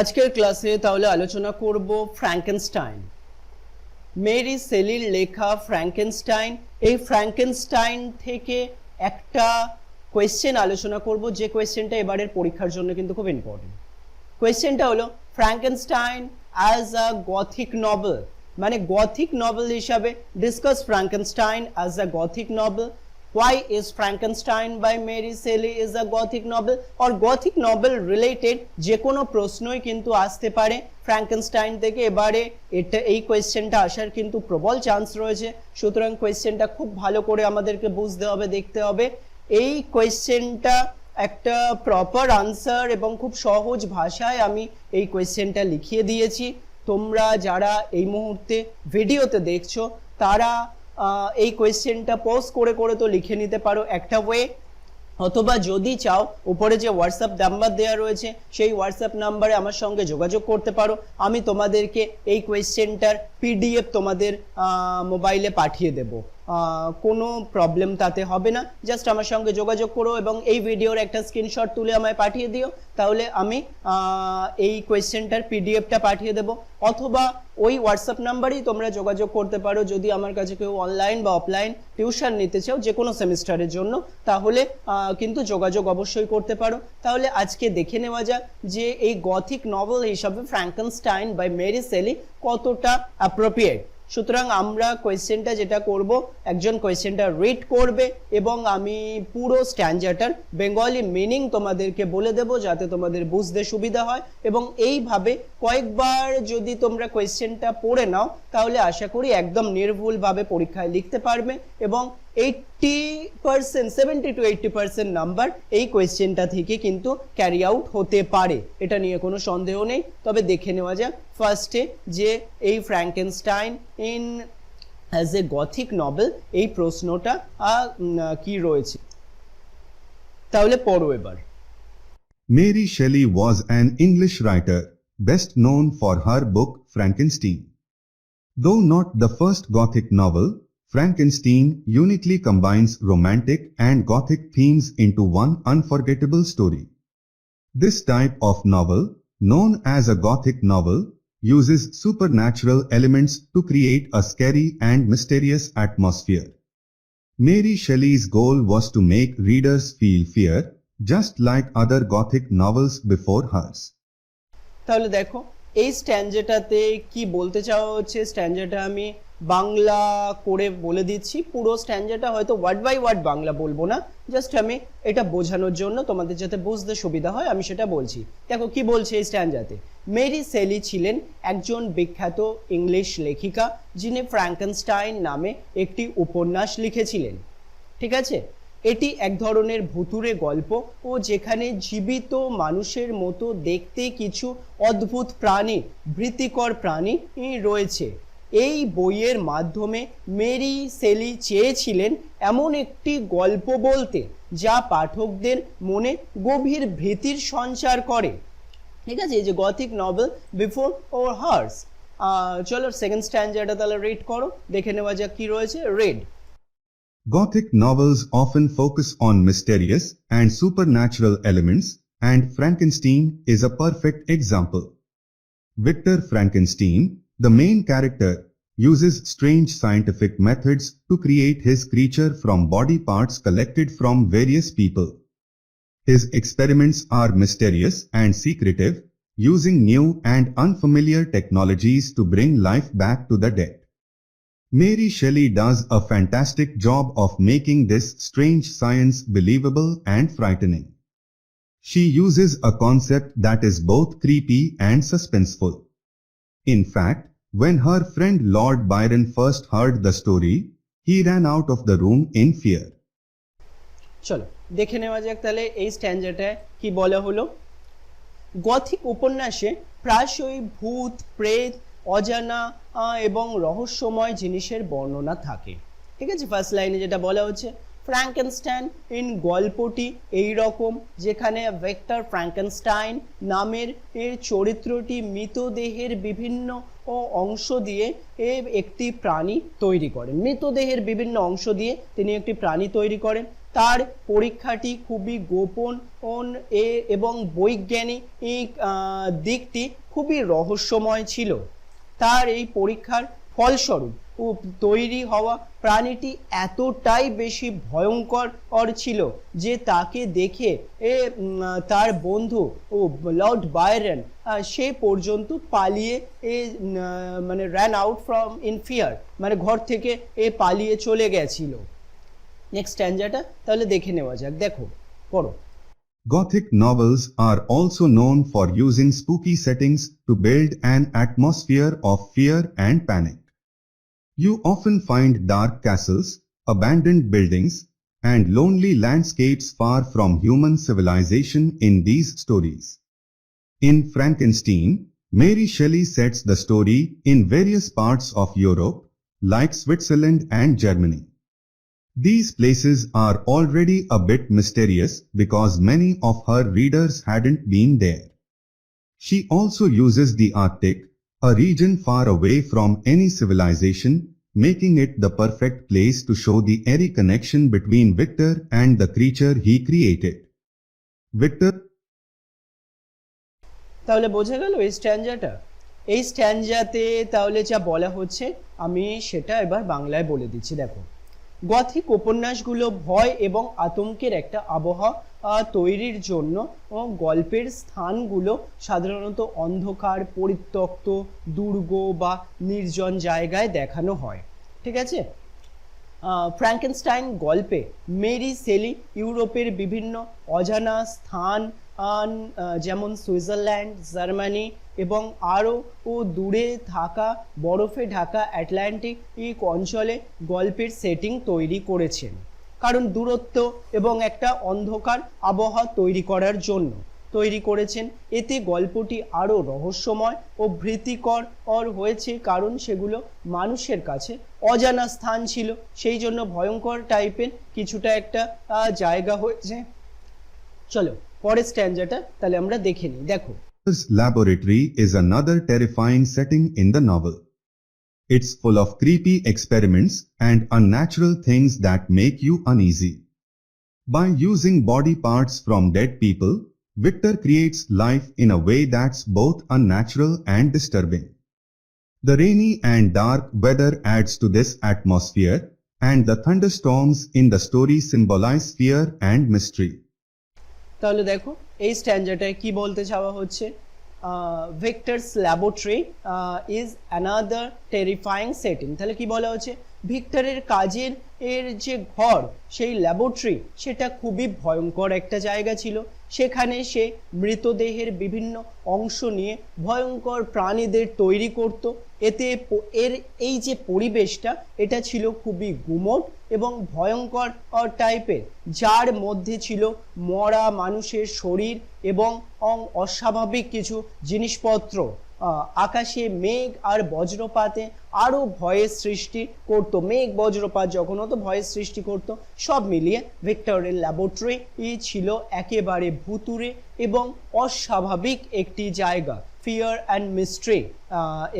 আজকের ক্লাসে তাহলে আলোচনা করব ফ্র্যাঙ্কেনস্টাইন। মেরি শেলির লেখা ফ্র্যাঙ্কেনস্টাইন। এই ফ্র্যাঙ্কেনস্টাইন থেকে একটা কোয়েশ্চেন আলোচনা করব, যে কোয়েশ্চেনটা এবারের পরীক্ষার জন্য কিন্তু খুব ইম্পর্টেন্ট। কোয়েশ্চেনটা হলো Frankenstein as a Gothic novel, মানে গথিক নভেল হিসাবে discuss Frankenstein as a Gothic novel. Why is Frankenstein by Mary Shelley is a Gothic novel? और Gothic novel related যে কোনো প্রশ্নই কিন্তু আসতে পারে ফ্র্যাঙ্কেনস্টাইন থেকে। এবারে এটা এই কোয়েশ্চেনটা আসার কিন্তু প্রবল চান্স রয়েছে, সুতরাং কোয়েশ্চেনটা খুব ভালো করে আমাদেরকে বুঝতে হবে, দেখতে হবে। এই কোয়েশ্চেনটা একটা প্রপার আনসার এবং খুব সহজ ভাষায় আমি এই কোয়েশ্চেনটা লিখিয়ে দিয়েছি। তোমরা যারা এই মুহূর্তে ভিডিওতে দেখছো তারা এই কোয়েশ্চেনটা পজ করে করে তো লিখে নিতে পারো একটা ওয়ে, অথবা যদি চাও উপরে যে হোয়াটসঅ্যাপ নাম্বার দেওয়া রয়েছে সেই হোয়াটসঅ্যাপ নাম্বারে আমার সঙ্গে যোগাযোগ করতে পারো। আমি তোমাদেরকে এই কোয়েশ্চেনটার পিডিএফ তোমাদের মোবাইলে পাঠিয়ে দেব, কোনো প্রবলেম তাতে হবে না। জাস্ট আমার সঙ্গে যোগাযোগ করো এবং এই ভিডিওর একটা স্ক্রিনশট তুলে আমায় পাঠিয়ে দিও, তাহলে আমি এই কোয়েশ্চেনটার পিডিএফটা পাঠিয়ে দেব। অথবা ওই হোয়াটসঅ্যাপ নাম্বারেই তোমরা যোগাযোগ করতে পারো যদি আমার কাছে কেউ অনলাইন বা অফলাইন টিউশন নিতে চাও যে কোনো সেমিস্টারের জন্য, তাহলে কিন্তু যোগাযোগ অবশ্যই করতে পারো। তাহলে আজকে দেখে নেওয়া যাক যে এই গথিক নভেল হিসাবে ফ্র্যাঙ্কেনস্টাইন বাই মেরি শেলি কতটা অ্যাপ্রোপ্রিয়েট। সুতরাং আমরা কোয়েশ্চেনটা যেটা করব, একজন কোয়েশ্চেনটা রিড করবে এবং আমি পুরো স্ট্যান্ডার্ডটার বেঙ্গলি মিনিং তোমাদেরকে বলে দেব যাতে তোমাদের বুঝতে সুবিধা হয়। এবং এইভাবে কয়েকবার যদি তোমরা কোয়েশ্চেনটা পড়ে নাও তাহলে আশা করি একদম নির্ভুলভাবে পরীক্ষায় লিখতে পারবে এবং 80%, 70 to 80% নাম্বার এই কোয়েশ্চেনটা থেকে কিন্তু ক্যারি আউট হতে পারে, এটা নিয়ে কোনো সন্দেহ নেই। তবে দেখে নেওয়া যাক ফার্স্টে যে এই Frankenstein in as a Gothic novel এই প্রশ্নটা কি রয়েছে, তাহলে পড়ো এবার। Mary Shelley was an English writer, best known for her book Frankenstein. Though not the first Gothic novel, Frankenstein uniquely combines romantic and Gothic themes into one unforgettable story. This type of novel, known as a Gothic novel, uses supernatural elements to create a scary and mysterious atmosphere. Mary Shelley's goal was to make readers feel fear, just like other Gothic novels before hers. তাহলে দেখো এই স্ট্যান্ডাটাতে কি বলতে চাওয়া হচ্ছে, স্ট্যান্ডাটা আমি বাংলা করে বলে দিচ্ছি। পুরো স্ট্যান্ডাটা হয়তো ওয়ার্ড বাই ওয়ার্ড বাংলা বলবো না, জাস্ট আমি এটা বোঝানোর জন্য তোমাদের যাতে বুঝতে সুবিধা হয় আমি সেটা বলছি। দেখো কি বলছে এই স্ট্যান্ডাতে। মেরি শেলি ছিলেন একজন বিখ্যাত ইংলিশ লেখিকা যিনি ফ্র্যাঙ্কেনস্টাইন নামে একটি উপন্যাস লিখেছিলেন। ঠিক আছে, এটি এক ধরনের ভুতুড়ে গল্প ও যেখানে জীবিত মানুষের মতো দেখতে কিছু অদ্ভুত প্রাণী, ভীতিকর প্রাণী রয়েছে। এই বইয়ের মাধ্যমে মেরি শেলি চেয়েছিলেন এমন একটি গল্প বলতে যা পাঠকদের মনে গভীর ভীতির সঞ্চার করে। ঠিক আছে, এই যে গথিক নভেল বিফোর ওর হার্স। চলো সেকেন্ড স্ট্যান্ডার্ডটা তাহলে রিড করো, দেখে নেওয়া যাক কি রয়েছে। Read. Gothic novels often focus on mysterious and supernatural elements, and Frankenstein is a perfect example. Victor Frankenstein, the main character, uses strange scientific methods to create his creature from body parts collected from various people. His experiments are mysterious and secretive, using new and unfamiliar technologies to bring life back to the dead. Mary Shelley does a fantastic job of making this strange science believable and frightening. She uses a concept that is both creepy and suspenseful. In fact, when her friend Lord Byron first heard the story, he ran out of the room in fear. চলো দেখে নেওয়া যাক তাহলে এই স্ট্যান্ডাটায় কি বলা হলো। Gothic উপন্যাসে প্রায়শই ভূত, প্রেত, অজানা এবং রহস্যময় জিনিসের বর্ণনা থাকে। ঠিক আছে, ফার্স্ট লাইনে যেটা বলা হচ্ছে ফ্র্যাঙ্কেনস্টাইন ইন গল্পটি এই রকম যেখানে ভিক্টর ফ্র্যাঙ্কেনস্টাইন নামের এর চরিত্রটি মৃতদেহের বিভিন্ন অংশ দিয়ে একটি প্রাণী তৈরি করেন। মৃতদেহের বিভিন্ন অংশ দিয়ে তিনি একটি প্রাণী তৈরি করেন। তার পরীক্ষাটি খুবই গোপন এবং বৈজ্ঞানিক দিকটি খুবই রহস্যময় ছিল। তার এই পরীক্ষার ফলস্বরূপ তৈরি হওয়া প্রাণীটি এতটাই বেশি ভয়ঙ্কর ছিল যে তাকে দেখে তার বন্ধু লর্ড বায়রন সে পর্যন্ত পালিয়ে মানে ran out from in fear, মানে ঘর থেকে পালিয়ে চলে গেছিল। নেক্সট স্ট্যান্জাটা তাহলে দেখে নেওয়া যাক, দেখো পড়ো। Gothic novels are also known for using spooky settings to build an atmosphere of fear and panic. You often find dark castles, abandoned buildings, and lonely landscapes far from human civilization in these stories. In Frankenstein, Mary Shelley sets the story in various parts of Europe, like Switzerland and Germany. These places are already a bit mysterious because many of her readers hadn't been there. She also uses the Arctic, a region far away from any civilization, making it the perfect place to show the eerie connection between Victor and the creature he created. Victor তাহলে বোঝা গেল এই স্ট্যান্জাটা। এই স্ট্যান্জাতে তাহলে যা বলা হচ্ছে আমি সেটা এবার বাংলায় বলে দিচ্ছি, দেখো। গথিক উপন্যাসগুলো ভয় এবং আতঙ্কের একটা আবহাওয়া তৈরির জন্য গল্পের স্থানগুলো সাধারণত অন্ধকার, পরিত্যক্ত, দুর্গ বা নির্জন জায়গায় দেখানো হয়, ঠিক আছে। ফ্র্যাঙ্কেনস্টাইন গল্পে মেরি শেলি ইউরোপের বিভিন্ন অজানা স্থান যেমন সুইজারল্যান্ড, জার্মানি এবং আরও দূরে থাকা বরফে ঢাকা আটলান্টিক অঞ্চলে গল্পের সেটিং তৈরি করেছেন, কারণ দূরত্ব এবং একটা অন্ধকার আবহাওয়া তৈরি করার জন্য তৈরি করেছেন। এতে গল্পটি আরও রহস্যময় ও ভীতিকর হয়েছে, কারণ সেগুলো মানুষের কাছে অজানা স্থান ছিল, সেই জন্য ভয়ঙ্কর টাইপের কিছুটা একটা জায়গা হয়েছে। চলো পরের স্ট্যান্জাটা তাহলে আমরা দেখে নিই, দেখো। Victor's laboratory is another terrifying setting in the novel. It's full of creepy experiments and unnatural things that make you uneasy. By using body parts from dead people, Victor creates life in a way that's both unnatural and disturbing. The rainy and dark weather adds to this atmosphere, and the thunderstorms in the story symbolize fear and mystery. তাহলে দেখো এই স্ট্যান্জাটায় কি বলতে চাওয়া হচ্ছে, Victor's laboratory is another terrifying setting. তাহলে কি বলা হচ্ছে, ভিক্টরের কাজের যে ঘর সেই ল্যাবরেটরি সেটা খুবই ভয়ঙ্কর একটা জায়গা ছিল। সেখানে সে মৃতদেহের বিভিন্ন অংশ নিয়ে ভয়ঙ্কর প্রাণীদের তৈরি করত। এতে এই যে পরিবেশটা এটা ছিল খুবই গুমট এবং ভয়ঙ্কর টাইপের, যার মধ্যে ছিল মরা মানুষের শরীর এবং অস্বাভাবিক কিছু জিনিসপত্র। আকাশে মেঘ আর বজ্রপাতে আরও ভয়ের সৃষ্টি করত, মেঘ বজ্রপাত যখন হতো ভয়ের সৃষ্টি করত। সব মিলিয়ে ভিক্টরের ল্যাবরেটরি ছিল একেবারে ভুতুড়ে এবং অস্বাভাবিক একটি জায়গা, ফিয়ার অ্যান্ড মিস্ট্রি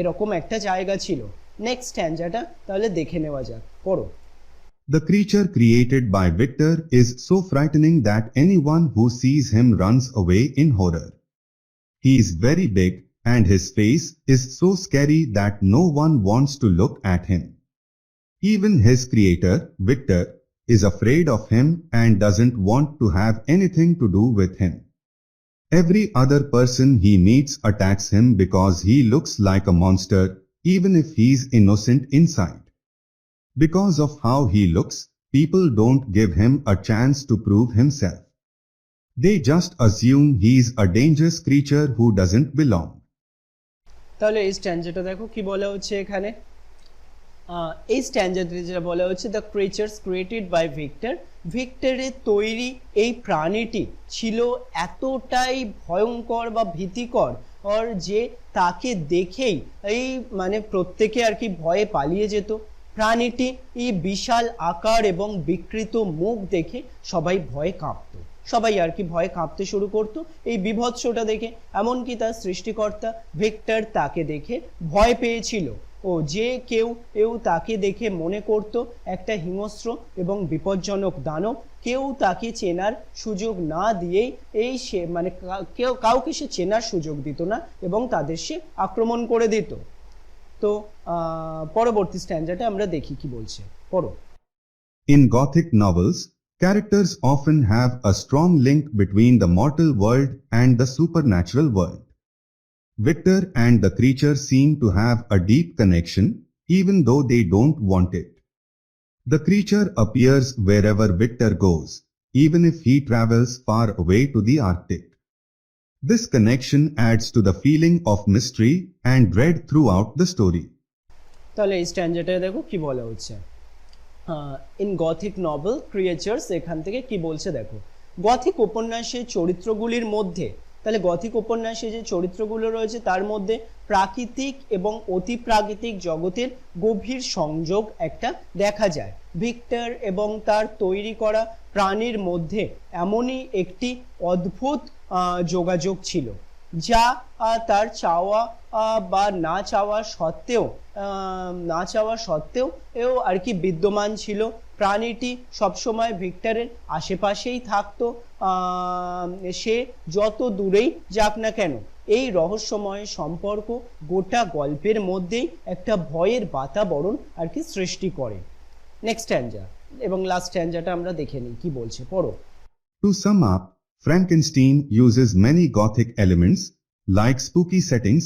এরকম একটা জায়গা ছিল। নেক্সট স্ট্যান্জাটা তাহলে দেখে নেওয়া যাক, পড়ো। The creature created by Victor is so frightening that anyone who sees him runs away in horror. He is very big, and his face is so scary that no one wants to look at him. Even his creator, Victor, is afraid of him and doesn't want to have anything to do with him. Every other person he meets attacks him because he looks like a monster, even if he's innocent inside. Because of how he looks, people don't give him a chance to prove himself. They just assume he's a dangerous creature who doesn't belong. তাহলে এই স্ট্যান্জাটা দেখো কি বলা হচ্ছে এখানে। এই স্ট্যান্জাতে যেটা বলা হচ্ছে, the creatures created by Victor, ভিক্টরের তৈরি এই প্রাণীটি ছিল এতটাই ভয়ঙ্কর বা ভীতিকর যে তাকে দেখেই মানে প্রত্যেকে আর কি ভয়ে পালিয়ে যেত। প্রাণীটি বিশাল আকার এবং বিকৃত মুখ দেখে সবাই ভয়ে কাঁপত, সবাই আর কি ভয়ে কাঁপতে শুরু করতো এই বিভৎসটা দেখে। এমনকি তার সৃষ্টিকর্তা ভিক্টর তাকে দেখে ভয় পেয়েছিল, যে কেউ তাকে দেখে মনে করত একটা হিংস্র এবং বিপজ্জনক দানব, কেউ তাকে চেনার সুযোগ না দিয়েই সে মানে কাউকে সে চেনার সুযোগ দিত না এবং তাদের সে আক্রমণ করে দিত। তো পরবর্তী স্ট্যান্ডাটা আমরা দেখি কি বলছে, পড়ো। In Gothic novels, characters often have a strong link between the mortal world and the supernatural world. Victor and the creature seem to have a deep connection, even though they don't want it. The creature appears wherever Victor goes, even if he travels far away to the Arctic. This connection adds to the feeling of mystery and dread throughout the story. তাহলে এই স্ট্যান্ডারটা দেখো কি বলা হচ্ছে। In Gothic novel creatures, এখান থেকে কি বলছে দেখো, গথিক উপন্যাসের চরিত্রগুলির মধ্যে, তাহলে গথিক উপন্যাসে যে চরিত্রগুলো রয়েছে তার মধ্যে প্রাকৃতিক এবং অতিপ্রাকৃতিক জগতের গভীর সংযোগ একটা দেখা যায়। ভিক্টর এবং তার তৈরি করা প্রাণীর মধ্যে এমনই একটি অদ্ভুত যোগাযোগ ছিল যা তার চাওয়া বা না চাওয়া সত্ত্বেও আর কি বিদ্যমান ছিল। প্রাণীটি সবসময় ভিক্টরের আশেপাশেই থাকতো, সে যত দূরেই যাক না কেন। এই রহস্যময় সম্পর্ক গোটা গল্পের মধ্যেই একটা ভয়ের বাতাবরণ আর কি সৃষ্টি করে। নেক্সট স্ট্যান্ডা এবং লাস্ট স্ট্যান্ডাটা আমরা দেখে নিই কি বলছে, পড়ো। To sum up, Frankenstein uses many Gothic elements like spooky settings,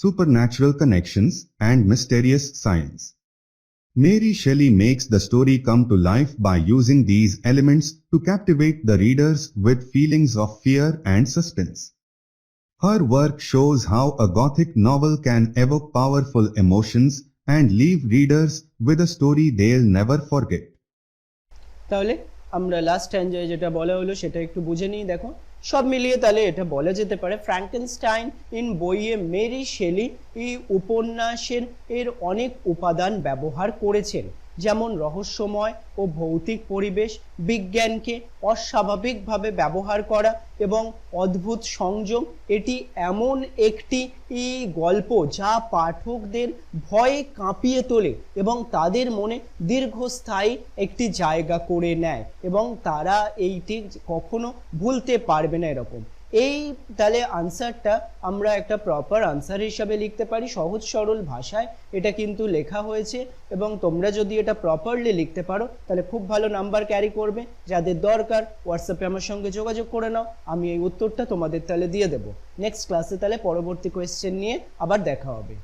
supernatural connections, and mysterious science. Mary Shelley makes the story come to life by using these elements to captivate the readers with feelings of fear and suspense. Her work shows how a Gothic novel can evoke powerful emotions and leave readers with a story they'll never forget. তাহলে আমরা last স্ট্যান্ডায় যেটা বলা হলো সেটা একটু বুঝে নিই। দেখো, সব মিলিয়ে তাহলে এটা বলা যেতে পারে ফ্র্যাঙ্কেনস্টাইন ইন বইয়ে মেরি শেলি এই উপন্যাসের অনেক উপাদান ব্যবহার করেছেন, যেমন রহস্যময় ও ভৌতিক পরিবেশ, বিজ্ঞানকে অস্বাভাবিকভাবে ব্যবহার করা এবং অদ্ভুত সংযোগ। এটি এমন একটি গল্প যা পাঠকদের ভয়ে কাঁপিয়ে তোলে এবং তাদের মনে দীর্ঘস্থায়ী একটি জায়গা করে নেয় এবং তারা এইটি কখনো ভুলতে পারবে না এরকম। এই তাহলে আনসারটা আমরা একটা প্রপার আনসার হিসাবে লিখতে পারি, সহজ সরল ভাষায় এটা কিন্তু লেখা হয়েছে এবং তোমরা যদি এটা প্রপারলি লিখতে পারো তাহলে খুব ভালো নাম্বার ক্যারি করবে। যাদের দরকার হোয়াটসঅ্যাপে আমার সঙ্গে যোগাযোগ করে নাও, আমি এই উত্তরটা তোমাদের তাহলে দিয়ে দেবো। নেক্সট ক্লাসে তাহলে পরবর্তী কোয়েশ্চেন নিয়ে আবার দেখা হবে।